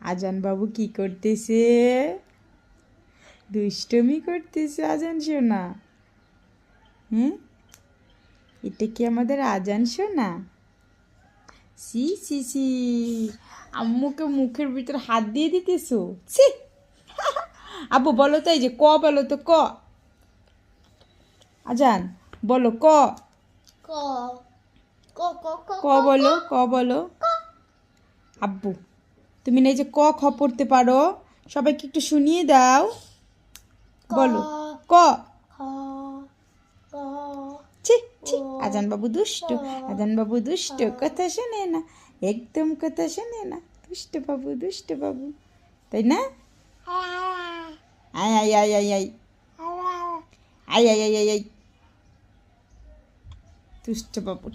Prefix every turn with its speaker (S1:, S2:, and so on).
S1: আজান বাবু কি করতেছে? দুষ্টমি করতেছে আজান সোনা। হ্যাঁ, এটা কি আমাদের আজান সোনা? সি সি সি, আম্মুকে মুখের ভিতর হাত দিয়ে দিতেছো? ছি! আব্বু বলো তো, এই যে ক বলো তো, ক। আজান বলো ক।
S2: ক ক ক ক
S1: ক বলো, ক বলো। আব্বু তুমি না এই যে ক খ পড়তে পারো, সবাইকে একটু শুনিয়ে দাও। বলো ক।
S2: খ ক
S1: ছি ছি, আজান বাবু দুষ্টু, আজান বাবু দুষ্টু, কথা শোনে না, একদম কথা শোনে না, দুষ্ট বাবু, দুষ্ট বাবু, তাই না? আয় আয় আয় আয় আয় আয় আয় আয় আয় আয়, দুষ্ট বাবু।